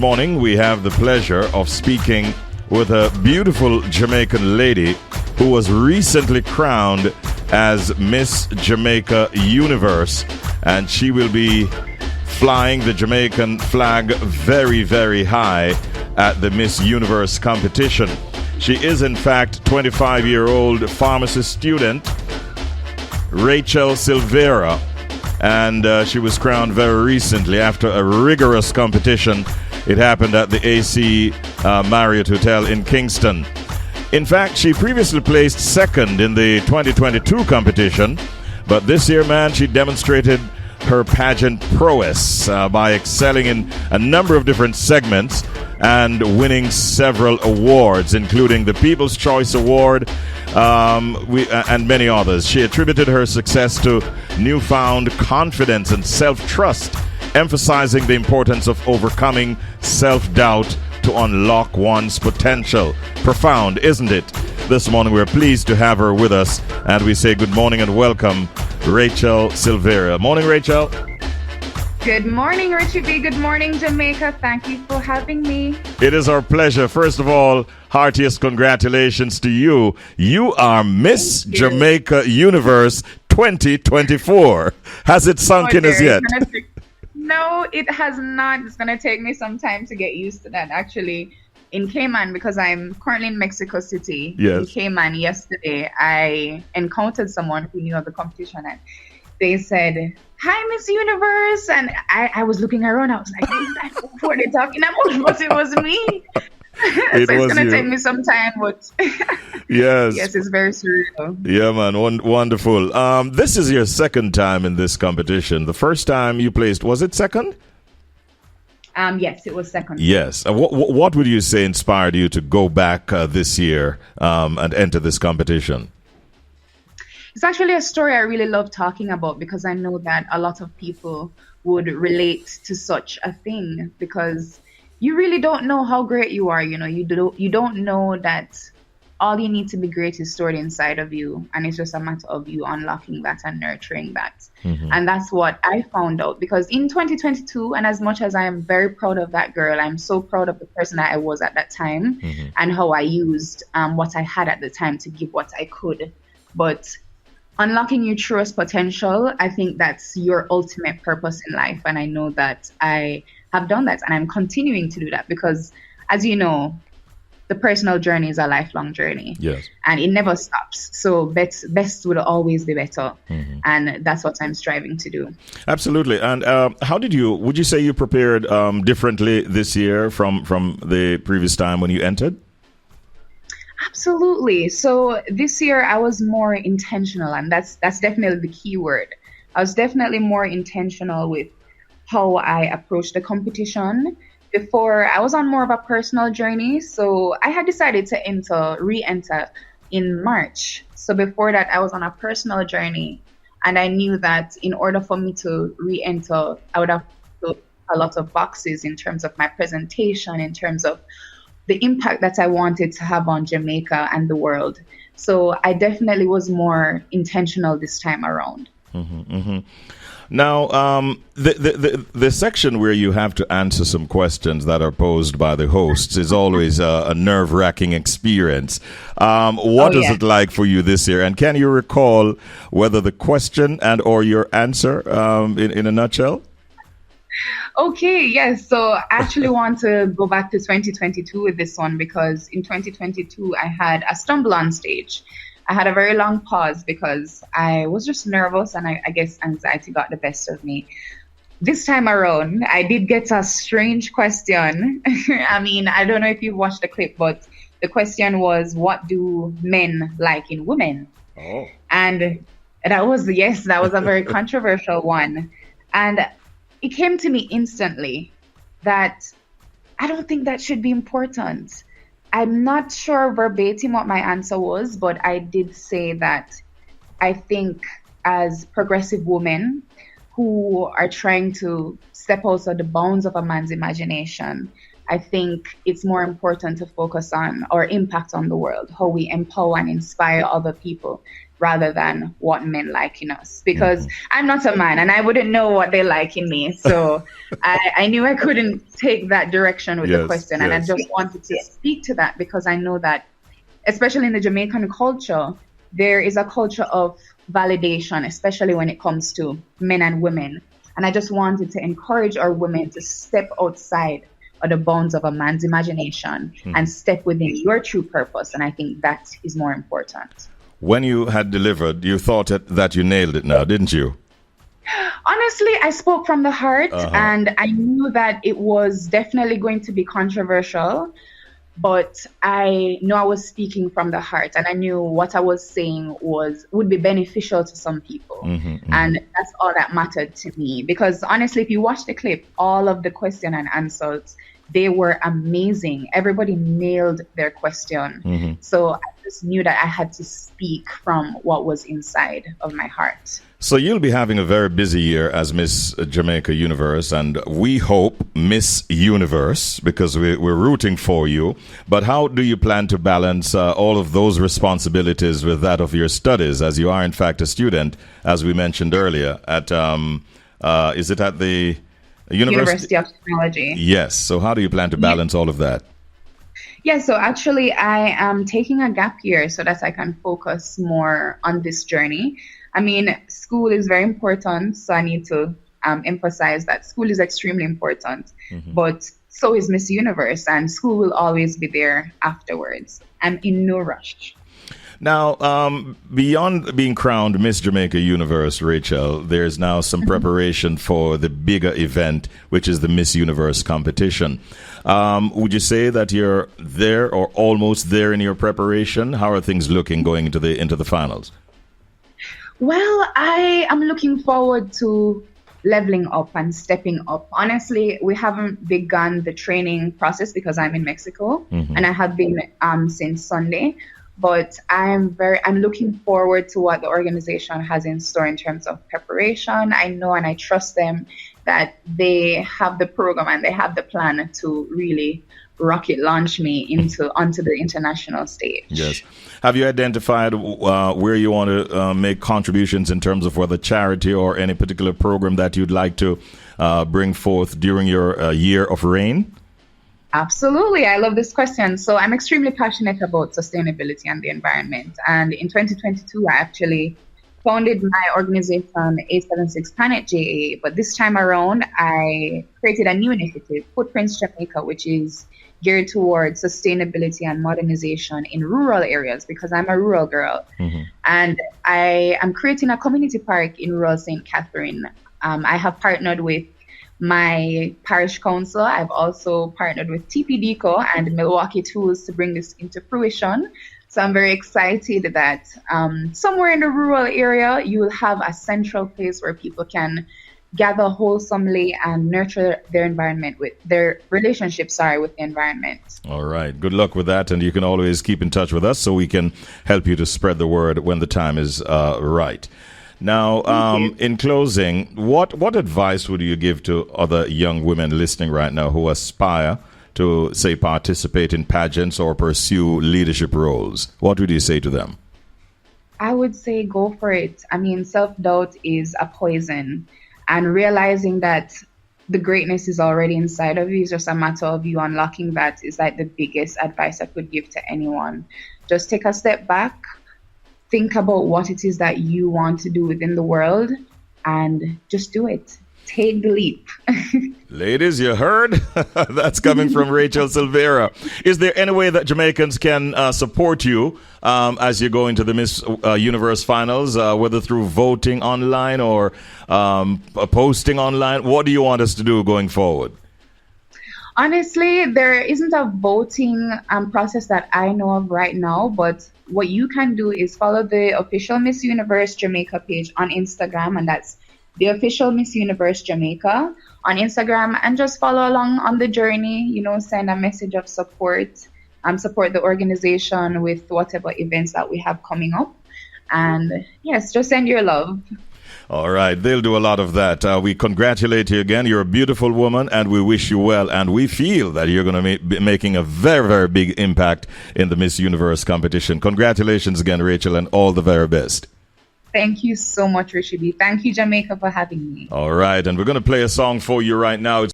morning, we have the pleasure of speaking with a beautiful Jamaican lady who was recently crowned as Miss Jamaica Universe, and she will be flying the Jamaican flag very, very high at the Miss Universe competition. She is, in fact, 25-year-old pharmacy student Rachel Silvera, and she was crowned very recently after a rigorous competition. It happened at the AC Marriott Hotel in Kingston. In fact, she previously placed second in the 2022 competition, but this year, man, she demonstrated her pageant prowess by excelling in a number of different segments and winning several awards, including the People's Choice Award and many others. She attributed her success to newfound confidence and self-trust, emphasizing the importance of overcoming self-doubt to unlock one's potential. Profound, isn't it? This morning we're pleased to have her with us, and we say good morning and welcome Rachel Silvera. Morning, Rachel. Good morning, Richie B. Good morning, Jamaica. Thank you for having me. It is our pleasure. First of all, heartiest congratulations to you. You are Miss Jamaica Universe 2024. Has it sunk in as yet? No, it has not. It's going to take me some time to get used to that. Actually, in Cayman, because I'm currently in Mexico City, in Cayman yesterday, I encountered someone who knew of the competition, and they said, "Hi, Miss Universe." And I was looking around. I was like, "Is that who they're talking about?" But it was me. So it's going to take me some time, but yes, it's very surreal. Yeah, man, wonderful. This is your second time in this competition. The first time you placed, was it second? Yes, it was second. Yes. What would you say inspired you to go back this year and enter this competition? It's actually a story I really love talking about, because I know that a lot of people would relate to such a thing, because you really don't know how great you are. You don't know that all you need to be great is stored inside of you, and it's just a matter of you unlocking that and nurturing that. Mm-hmm. And that's what I found out, because in 2022, and as much as I am very proud of that girl, I'm so proud of the person that I was at that time, mm-hmm. and how I used what I had at the time to give what I could. But unlocking your truest potential, I think that's your ultimate purpose in life. And I know that I have done that, and I'm continuing to do that, because, as you know, the personal journey is a lifelong journey. Yes. And it never stops. So best would always be better. Mm-hmm. And that's what I'm striving to do. Absolutely. And would you say you prepared differently this year from the previous time when you entered? Absolutely. So this year I was more intentional, and that's definitely the key word. I was definitely more intentional with how I approached the competition. Before, I was on more of a personal journey, so I had decided to re-enter in March. So before that, I was on a personal journey, and I knew that in order for me to re-enter, I would have to tick a lot of boxes in terms of my presentation, in terms of the impact that I wanted to have on Jamaica and the world. So I definitely was more intentional this time around. Mm-hmm, mm-hmm. Now, the section where you have to answer some questions that are posed by the hosts is always a nerve-wracking experience. What is it like for you this year? And can you recall whether the question and or your answer in a nutshell? Okay, yes. So I actually want to go back to 2022 with this one, because in 2022, I had a stumble on stage. I had a very long pause because I was just nervous, and I guess anxiety got the best of me. This time around, I did get a strange question. I mean, I don't know if you've watched the clip, but the question was, what do men like in women? Oh. And that was a very controversial one. And it came to me instantly that I don't think that should be important. I'm not sure verbatim what my answer was, but I did say that I think as progressive women who are trying to step outside the bounds of a man's imagination, I think it's more important to focus on our impact on the world, how we empower and inspire other people, rather than what men like in us. Because I'm not a man and I wouldn't know what they like in me. So I knew I couldn't take that direction with the question. And I just wanted to speak to that because I know that, especially in the Jamaican culture, there is a culture of validation, especially when it comes to men and women. And I just wanted to encourage our women to step outside of the bounds of a man's imagination and step within your true purpose. And I think that is more important. When you had delivered, you thought that you nailed it now, didn't you? Honestly, I spoke from the heart and I knew that it was definitely going to be controversial. But I know I was speaking from the heart and I knew what I was saying would be beneficial to some people. And that's all that mattered to me. Because honestly, if you watch the clip, all of the question and answers, they were amazing. Everybody nailed their question. So I just knew that I had to speak from what was inside of my heart. So you'll be having a very busy year as Miss Jamaica Universe, and we hope Miss Universe, because we're rooting for you. But how do you plan to balance all of those responsibilities with that of your studies, as you are in fact a student, as we mentioned earlier, at is it at the University of Technology? Yes. So how do you plan to balance all of that? Yeah, so actually I am taking a gap year so that I can focus more on this journey. I mean, school is very important, so I need to emphasize that school is extremely important, but so is Miss Universe, and school will always be there afterwards. I'm in no rush. Now, beyond being crowned Miss Jamaica Universe, Rachel, there's now some preparation for the bigger event, which is the Miss Universe competition. Would you say that you're there or almost there in your preparation? How are things looking going into the finals? Well, I am looking forward to leveling up and stepping up. Honestly, we haven't begun the training process because I'm in Mexico and I have been since Sunday. But I'm looking forward to what the organization has in store in terms of preparation. I know and I trust them that they have the program and they have the plan to really rocket launch me onto the international stage. Yes. Have you identified where you want to make contributions in terms of whether charity or any particular program that you'd like to bring forth during your year of reign? Absolutely. I love this question. So I'm extremely passionate about sustainability and the environment. And in 2022, I actually founded my organization, 876 Planet JA. But this time around, I created a new initiative, Footprints Jamaica, which is geared towards sustainability and modernization in rural areas because I'm a rural girl. And I am creating a community park in rural St. Catherine. I have partnered with my parish council. I've also partnered with TPDCO and Milwaukee Tools to bring this into fruition. So I'm very excited that somewhere in the rural area, you will have a central place where people can gather wholesomely and nurture their environment with their relationships with the environment. All right. Good luck with that. And you can always keep in touch with us so we can help you to spread the word when the time is right. Now, in closing, what advice would you give to other young women listening right now who aspire to, say, participate in pageants or pursue leadership roles? What would you say to them? I would say go for it. I mean, self-doubt is a poison. And realizing that the greatness is already inside of you is just a matter of you unlocking that is like the biggest advice I could give to anyone. Just take a step back. Think about what it is that you want to do within the world and just do it. Take the leap. Ladies, you heard? That's coming from Rachel Silvera. Is there any way that Jamaicans can support you as you go into the Miss Universe finals, whether through voting online or posting online? What do you want us to do going forward? Honestly, there isn't a voting process that I know of right now, but what you can do is follow the official Miss Universe Jamaica page on Instagram, and that's the official Miss Universe Jamaica on Instagram, and just follow along on the journey, send a message of support, support the organization with whatever events that we have coming up. And yes, just send your love. All right, they'll do a lot of that. We congratulate you again. You're a beautiful woman, and we wish you well. And we feel that you're going to be making a very, very big impact in the Miss Universe competition. Congratulations again, Rachel, and all the very best. Thank you so much, Richie B. Thank you, Jamaica, for having me. All right, and we're going to play a song for you right now.